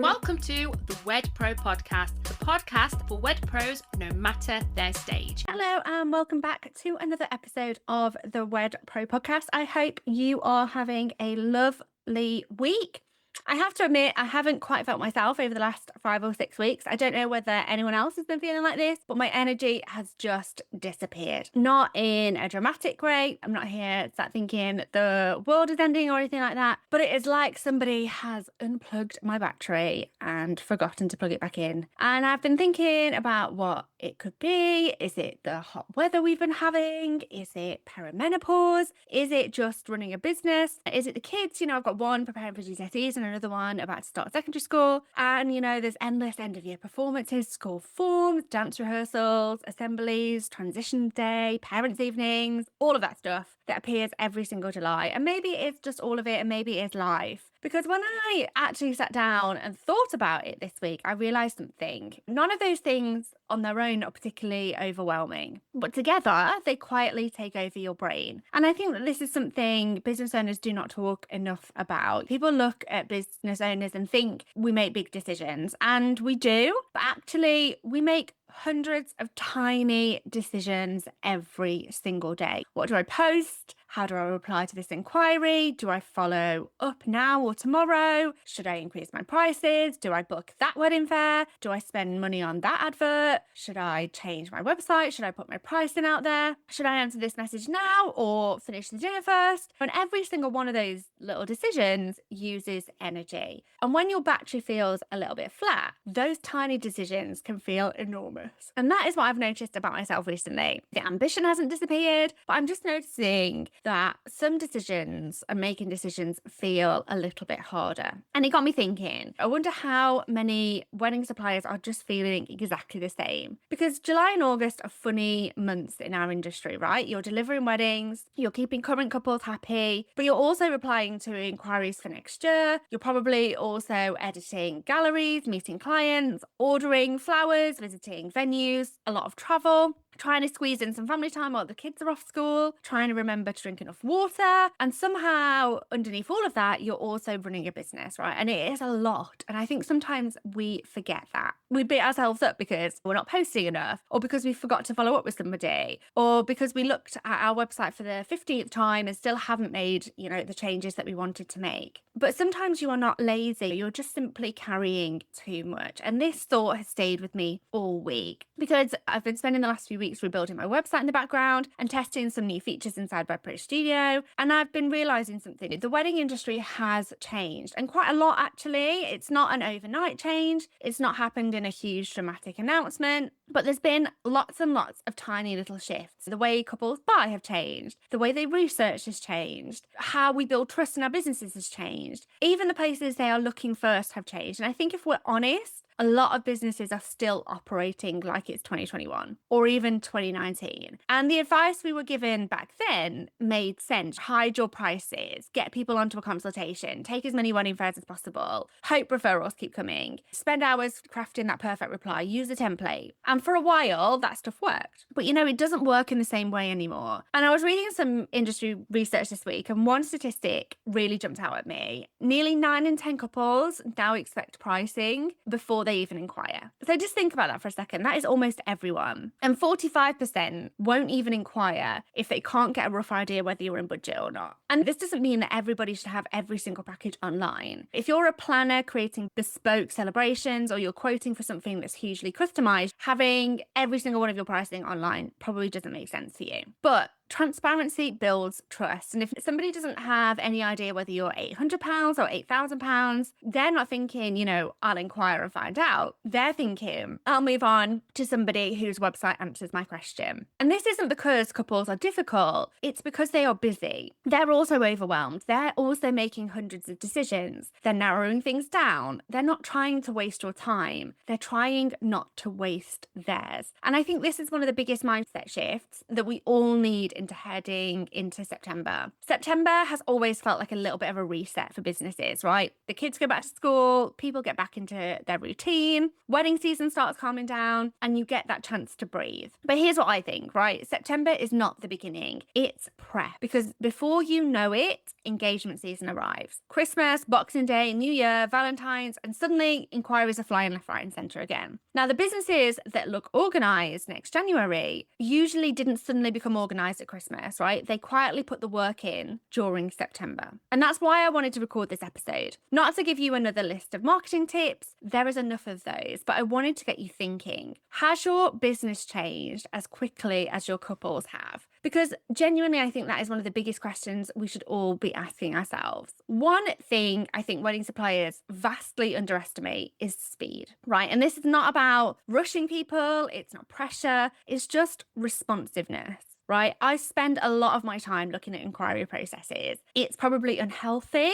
Welcome to the Wed Pro podcast, the podcast for Wed Pros no matter their stage. Hello and welcome back to another episode of the Wed Pro podcast. I hope you are having a lovely week. I have to admit, I haven't quite felt myself over the last 5 or 6 weeks. I don't know whether anyone else has been feeling like this, but my energy has just disappeared. Not in a dramatic way. I'm not here start thinking the world is ending or anything like that, but it is like somebody has unplugged my battery and forgotten to plug it back in. And I've been thinking about what it could be. Is it the hot weather we've been having? Is it perimenopause? Is it just running a business? Is it the kids? I've got one preparing for GCSEs and another one about to start secondary school. And, there's endless end of year performances, school forms, dance rehearsals, assemblies, transition day, parents' evenings, all of that stuff that appears every single July. And maybe it's just all of it and maybe it's life. Because when I actually sat down and thought about it this week, I realised something. None of those things on their own are particularly overwhelming, but together they quietly take over your brain. And I think that this is something business owners do not talk enough about. People look at business owners and think we make big decisions, and we do, but actually we make hundreds of tiny decisions every single day. What do I post? How do I reply to this inquiry? Do I follow up now or tomorrow? Should I increase my prices? Do I book that wedding fair? Do I spend money on that advert? Should I change my website? Should I put my pricing out there? Should I answer this message now or finish the dinner first? And every single one of those little decisions uses energy. And when your battery feels a little bit flat, those tiny decisions can feel enormous. And that is what I've noticed about myself recently. The ambition hasn't disappeared, but I'm just noticing that some decisions and making decisions feel a little bit harder. And it got me thinking, I wonder how many wedding suppliers are just feeling exactly the same. Because July and August are funny months in our industry, right? You're delivering weddings, you're keeping current couples happy, but you're also replying to inquiries for next year. You're probably also editing galleries, meeting clients, ordering flowers, visiting venues, a lot of travel, trying to squeeze in some family time while the kids are off school, trying to remember to drink enough water. And somehow underneath all of that, you're also running a business, right? And it is a lot. And I think sometimes we forget that. We beat ourselves up because we're not posting enough, or because we forgot to follow up with somebody, or because we looked at our website for the 15th time and still haven't made, the changes that we wanted to make. But sometimes you are not lazy. You're just simply carrying too much. And this thought has stayed with me all week because I've been spending the last few weeks rebuilding my website in the background and testing some new features inside Wed Pro Studio. And I've been realizing something. The wedding industry has changed, and quite a lot actually. It's not an overnight change. It's not happened in a huge dramatic announcement, but there's been lots and lots of tiny little shifts. The way couples buy have changed. The way they research has changed. How we build trust in our businesses has changed. Even the places they are looking first have changed. And I think if we're honest, a lot of businesses are still operating like it's 2021 or even 2019. And the advice we were given back then made sense. Hide your prices, get people onto a consultation, take as many wedding fairs as possible, hope referrals keep coming, spend hours crafting that perfect reply, use a template. And for a while, that stuff worked. But it doesn't work in the same way anymore. And I was reading some industry research this week, and one statistic really jumped out at me. Nearly 9 in 10 couples now expect pricing before they even inquire. So just think about that for a second. That is almost everyone. And 45% won't even inquire if they can't get a rough idea whether you're in budget or not. And this doesn't mean that everybody should have every single package online. If you're a planner creating bespoke celebrations, or you're quoting for something that's hugely customized, having every single one of your pricing online probably doesn't make sense for you. But transparency builds trust. And if somebody doesn't have any idea whether you're £800 or £8,000, they're not thinking, I'll inquire and find out. They're thinking, I'll move on to somebody whose website answers my question. And this isn't because couples are difficult. It's because they are busy. They're also overwhelmed. They're also making hundreds of decisions. They're narrowing things down. They're not trying to waste your time. They're trying not to waste theirs. And I think this is one of the biggest mindset shifts that we all need into heading into September. September has always felt like a little bit of a reset for businesses, right? The kids go back to school, people get back into their routine, wedding season starts calming down, and you get that chance to breathe. But here's what I think, right? September is not the beginning, it's prep. Because before you know it, engagement season arrives. Christmas, Boxing Day, New Year, Valentine's, and suddenly inquiries are flying left, right, and centre again. Now, the businesses that look organised next January usually didn't suddenly become organised at Christmas, right? They quietly put the work in during September. And that's why I wanted to record this episode. Not to give you another list of marketing tips, there is enough of those, but I wanted to get you thinking. Has your business changed as quickly as your couples have? Because genuinely, I think that is one of the biggest questions we should all be asking ourselves. One thing I think wedding suppliers vastly underestimate is speed, right? And this is not about rushing people, it's not pressure, it's just responsiveness. Right? I spend a lot of my time looking at inquiry processes. It's probably unhealthy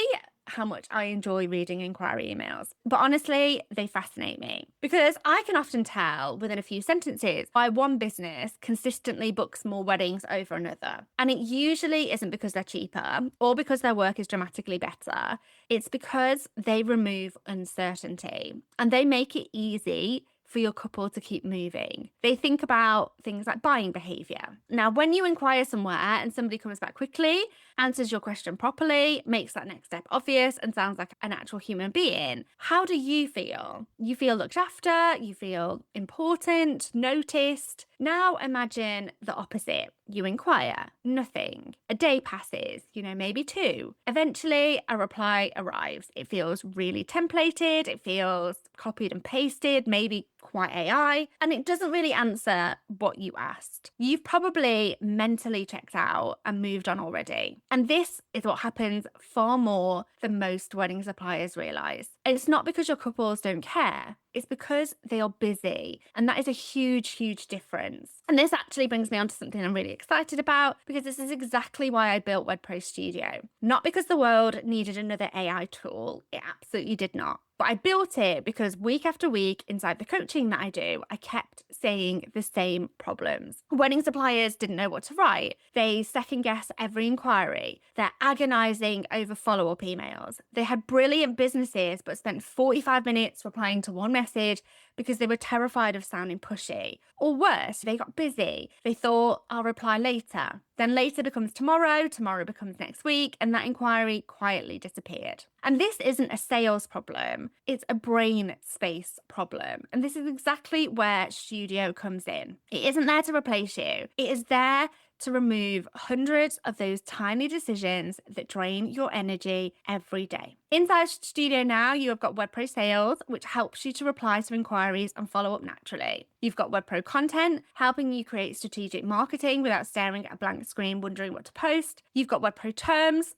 how much I enjoy reading inquiry emails. But honestly, they fascinate me because I can often tell within a few sentences why one business consistently books more weddings over another. And it usually isn't because they're cheaper or because their work is dramatically better. It's because they remove uncertainty and they make it easy for your couple to keep moving. They think about things like buying behavior. Now, when you inquire somewhere and somebody comes back quickly, answers your question properly, makes that next step obvious, and sounds like an actual human being, how do you feel? You feel looked after, you feel important, noticed. Now imagine the opposite. You inquire, nothing. A day passes, maybe two. Eventually, a reply arrives. It feels really templated, it feels copied and pasted, maybe quite AI, and it doesn't really answer what you asked. You've probably mentally checked out and moved on already. And this is what happens far more than most wedding suppliers realize. And it's not because your couples don't care. It's because they are busy. And that is a huge, huge difference. And this actually brings me on to something I'm really excited about because this is exactly why I built WordPro Studio. Not because the world needed another AI tool. It absolutely did not. But I built it because week after week inside the coaching that I do, I kept saying the same problems. Wedding suppliers didn't know what to write. They second guess every inquiry. They're agonizing over follow-up emails. They had brilliant businesses, but spent 45 minutes replying to one message because they were terrified of sounding pushy. Or worse, they got busy. They thought, I'll reply later. Then later becomes tomorrow, tomorrow becomes next week, and that inquiry quietly disappeared. And this isn't a sales problem, it's a brain space problem. And this is exactly where Studio comes in. It isn't there to replace you, it is there to remove hundreds of those tiny decisions that drain your energy every day. Inside Studio now, you have got WordPro Sales, which helps you to reply to inquiries and follow up naturally. You've got WordPro Content, helping you create strategic marketing without staring at a blank screen wondering what to post. You've got WordPro Terms,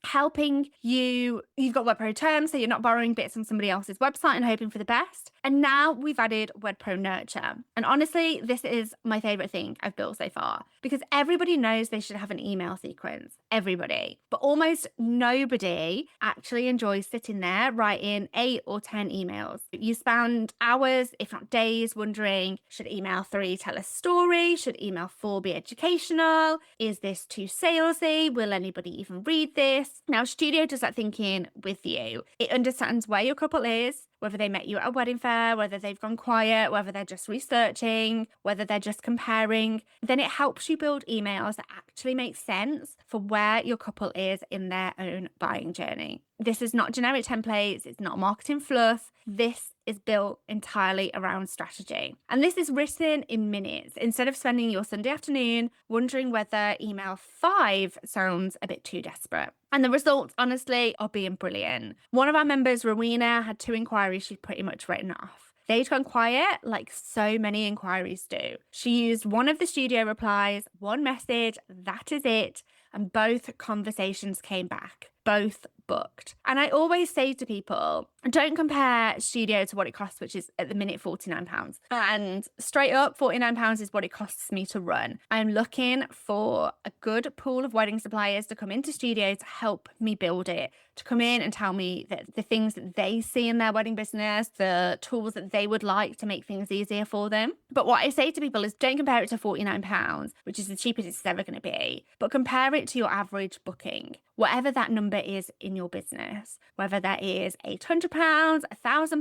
you've got WordPro Terms, so you're not borrowing bits from somebody else's website and hoping for the best. And now we've added WordPro Nurture. And honestly, this is my favorite thing I've built so far because everybody knows they should have an email sequence. Everybody. But almost nobody actually enjoys sitting there writing 8 or 10 emails. You spend hours, if not days, wondering, should email 3 tell a story? Should email 4 be educational? Is this too salesy? Will anybody even read this? Now, Studio does that thinking with you. It understands where your couple is, whether they met you at a wedding fair, whether they've gone quiet, whether they're just researching, whether they're just comparing. Then it helps you build emails that actually make sense for where your couple is in their own buying journey. This is not generic templates. It's not marketing fluff. This is built entirely around strategy. And this is written in minutes instead of spending your Sunday afternoon wondering whether email 5 sounds a bit too desperate. And the results, honestly, are being brilliant. One of our members, Rowena, had 2 inquiries she'd pretty much written off. They'd gone quiet like so many inquiries do. She used one of the Studio replies, one message, that is it, and both conversations came back. Both booked. And I always say to people, don't compare studio to what it costs, which is at the minute £49. And straight up, £49 is what it costs me to run. I'm looking for a good pool of wedding suppliers to come into studio to help me build it, to come in and tell me that the things that they see in their wedding business, the tools that they would like to make things easier for them. But what I say to people is don't compare it to £49, which is the cheapest it's ever going to be, but compare it to your average booking, whatever that number is in your business, whether that is £800, £1,000,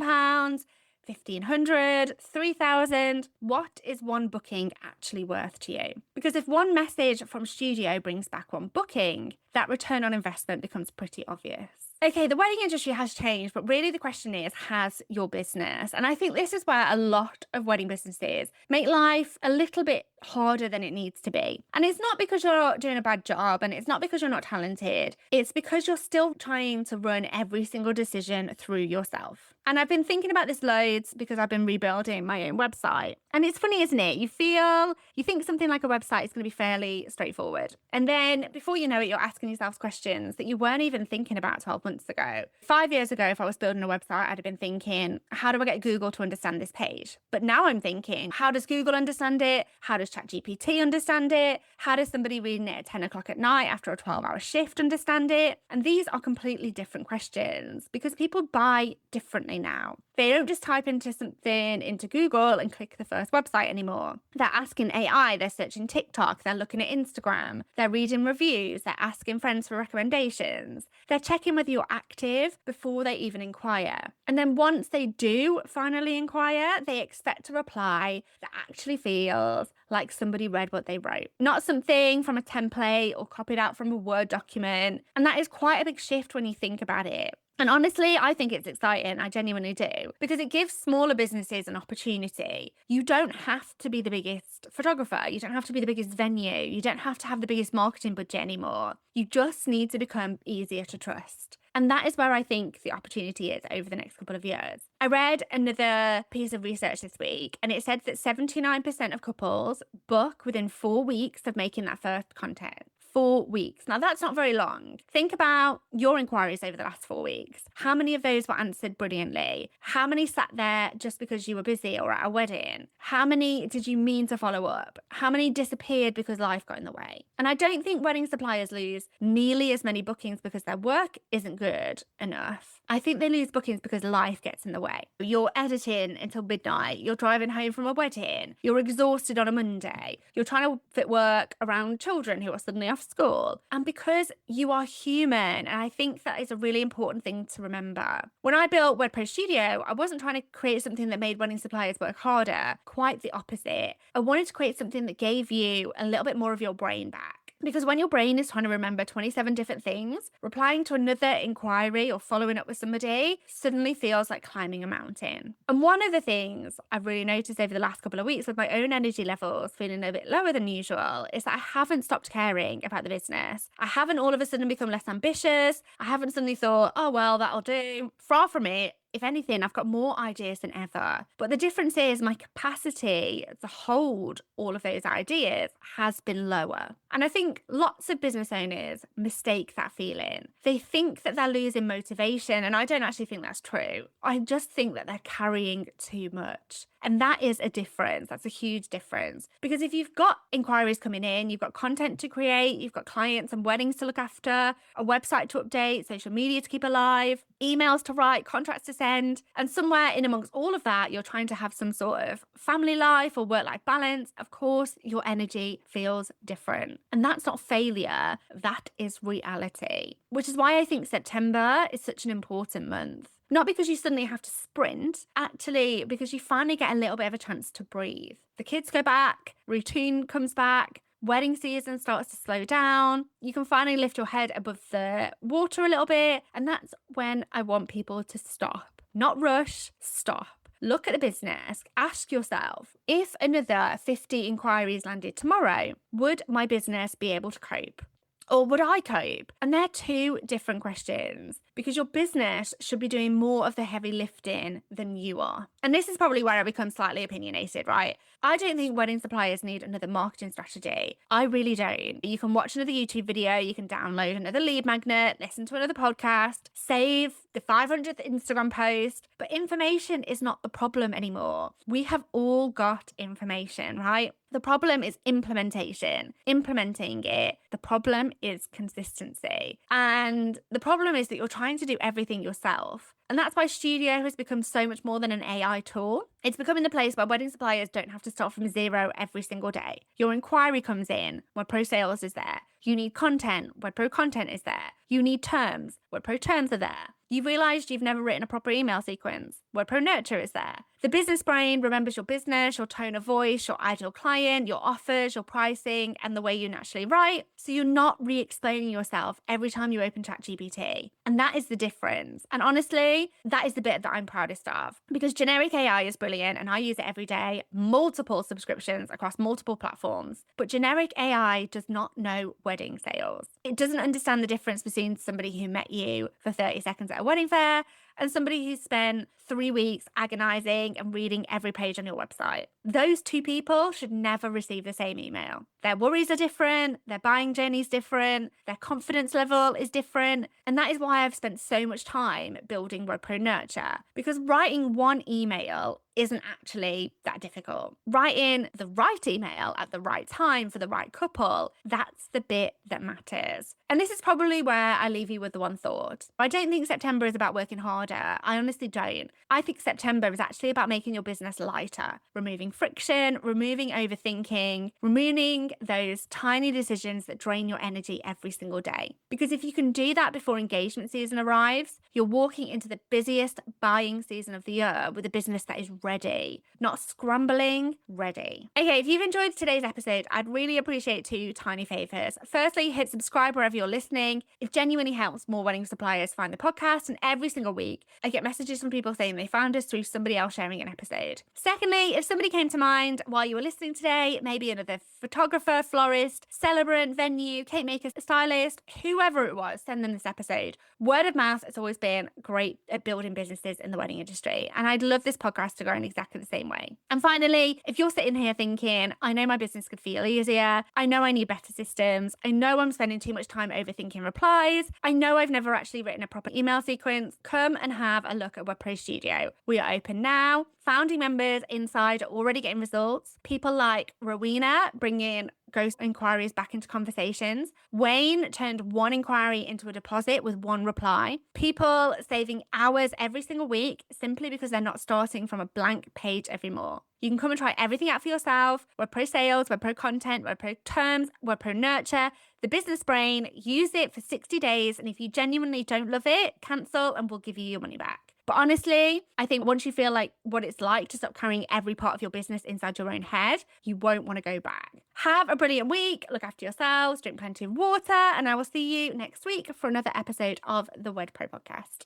1,500, 3,000. What is one booking actually worth to you? Because if one message from studio brings back one booking, that return on investment becomes pretty obvious. Okay, the wedding industry has changed, but really the question is, has your business? And I think this is where a lot of wedding businesses make life a little bit harder than it needs to be. And it's not because you're doing a bad job, and it's not because you're not talented. It's because you're still trying to run every single decision through yourself. And I've been thinking about this loads because I've been rebuilding my own website. And it's funny, isn't it? You think something like a website is going to be fairly straightforward. And then before you know it, you're asking yourself questions that you weren't even thinking about 12 months ago. 5 years ago, if I was building a website, I'd have been thinking, how do I get Google to understand this page? But now I'm thinking, how does Google understand it? How does ChatGPT understand it? How does somebody reading it at 10 o'clock at night after a 12-hour shift understand it? And these are completely different questions because people buy differently now. They don't just type into something into Google and click the first website anymore. They're asking AI, they're searching TikTok, they're looking at Instagram, they're reading reviews, they're asking friends for recommendations. They're checking whether you're active before they even inquire. And then once they do finally inquire, they expect a reply that actually feels like somebody read what they wrote, not something from a template or copied out from a Word document. And that is quite a big shift when you think about it. And honestly, I think it's exciting. I genuinely do, because it gives smaller businesses an opportunity. You don't have to be the biggest photographer. You don't have to be the biggest venue. You don't have to have the biggest marketing budget anymore. You just need to become easier to trust. And that is where I think the opportunity is over the next couple of years. I read another piece of research this week, and it said that 79% of couples book within 4 weeks of making that first content. 4 weeks. Now, that's not very long. Think about your inquiries over the last 4 weeks. How many of those were answered brilliantly? How many sat there just because you were busy or at a wedding? How many did you mean to follow up? How many disappeared because life got in the way? And I don't think wedding suppliers lose nearly as many bookings because their work isn't good enough. I think they lose bookings because life gets in the way. You're editing until midnight. You're driving home from a wedding. You're exhausted on a Monday. You're trying to fit work around children who are suddenly off school. And because you are human, and I think that is a really important thing to remember. When I built WordPro Studio, I wasn't trying to create something that made wedding suppliers work harder. Quite the opposite. I wanted to create something that gave you a little bit more of your brain back. Because when your brain is trying to remember 27 different things, replying to another inquiry or following up with somebody suddenly feels like climbing a mountain. And one of the things I've really noticed over the last couple of weeks with my own energy levels feeling a bit lower than usual is that I haven't stopped caring about the business. I haven't all of a sudden become less ambitious. I haven't suddenly thought, oh, well, that'll do. Far from it. If anything, I've got more ideas than ever. But the difference is my capacity to hold all of those ideas has been lower. And I think lots of business owners mistake that feeling. They think that they're losing motivation, and I don't actually think that's true. I just think that they're carrying too much. And that is a difference. That's a huge difference. Because if you've got inquiries coming in, you've got content to create, you've got clients and weddings to look after, a website to update, social media to keep alive, emails to write, contracts to send, and somewhere in amongst all of that, you're trying to have some sort of family life or work-life balance, of course, your energy feels different. And that's not failure, that is reality. Which is why I think September is such an important month. Not because you suddenly have to sprint, actually because you finally get a little bit of a chance to breathe. The kids go back, routine comes back, wedding season starts to slow down. You can finally lift your head above the water a little bit. And that's when I want people to stop. Not rush, stop. Look at the business, ask yourself, if another 50 inquiries landed tomorrow, would my business be able to cope? Or would I cope? And they're two different questions. because your business should be doing more of the heavy lifting than you are. And this is probably where I become slightly opinionated, right? I don't think wedding suppliers need another marketing strategy. I really don't. You can watch another YouTube video, you can download another lead magnet, listen to another podcast, save the 500th Instagram post, but information is not the problem anymore. We have all got information, right? The problem is implementation, implementing it. The problem is consistency. And the problem is that you're trying to do everything yourself. And that's why Studio has become so much more than an AI tool. It's becoming the place where wedding suppliers don't have to start from zero every single day. Your inquiry comes in, WordPro Sales is there. You need content, WordPro Content is there. You need terms, WordPro Terms are there. You've realized you've never written a proper email sequence, WordPro Nurture is there. The business brain remembers your business, your tone of voice, your ideal client, your offers, your pricing, and the way you naturally write. So you're not re-explaining yourself every time you open ChatGPT. And that is the difference. And honestly, that is the bit that I'm proudest of, because generic AI is brilliant and I use it every day, multiple subscriptions across multiple platforms. But generic AI does not know wedding sales. It doesn't understand the difference between somebody who met you for 30 seconds at a wedding fair and somebody who spent 3 weeks agonizing and reading every page on your website. Those two people should never receive the same email. Their worries are different, their buying journey is different, their confidence level is different. And that is why I've spent so much time building WordPro Nurture, because writing one email isn't actually that difficult. Writing the right email at the right time for the right couple, that's the bit that matters. And this is probably where I leave you with the one thought. I don't think September is about working harder. I honestly don't. I think September is actually about making your business lighter, removing friction, removing overthinking, removing those tiny decisions that drain your energy every single day. Because if you can do that before engagement season arrives, you're walking into the busiest buying season of the year with a business that is ready, not scrambling, ready. Okay, if you've enjoyed today's episode, I'd really appreciate 2 tiny favors. Firstly, hit subscribe wherever you're listening. It genuinely helps more wedding suppliers find the podcast, and every single week I get messages from people saying they found us through somebody else sharing an episode. Secondly, if somebody came to mind while you were listening today, maybe another photographer, florist, celebrant, venue, cake maker, stylist, whoever it was, send them this episode. Word of mouth has always been great at building businesses in the wedding industry, and I'd love this podcast to grow in exactly the same way. And finally, if you're sitting here thinking, I know my business could feel easier, I know I need better systems, I know I'm spending too much time overthinking replies, I know I've never actually written a proper email sequence, come and have a look at WordPro Studio. We are open now. Founding members inside are already getting results. People like Rowena bringing ghost inquiries back into conversations. Wayne turned one inquiry into a deposit with one reply. People saving hours every single week simply because they're not starting from a blank page evermore. You can come and try everything out for yourself. WordPro Sales, WordPro Content, WordPro Terms, WordPro Nurture, the business brain. Use it for 60 days. And if you genuinely don't love it, cancel and we'll give you your money back. But honestly, I think once you feel like what it's like to stop carrying every part of your business inside your own head, you won't want to go back. Have a brilliant week. Look after yourselves, drink plenty of water, and I will see you next week for another episode of the WordPro podcast.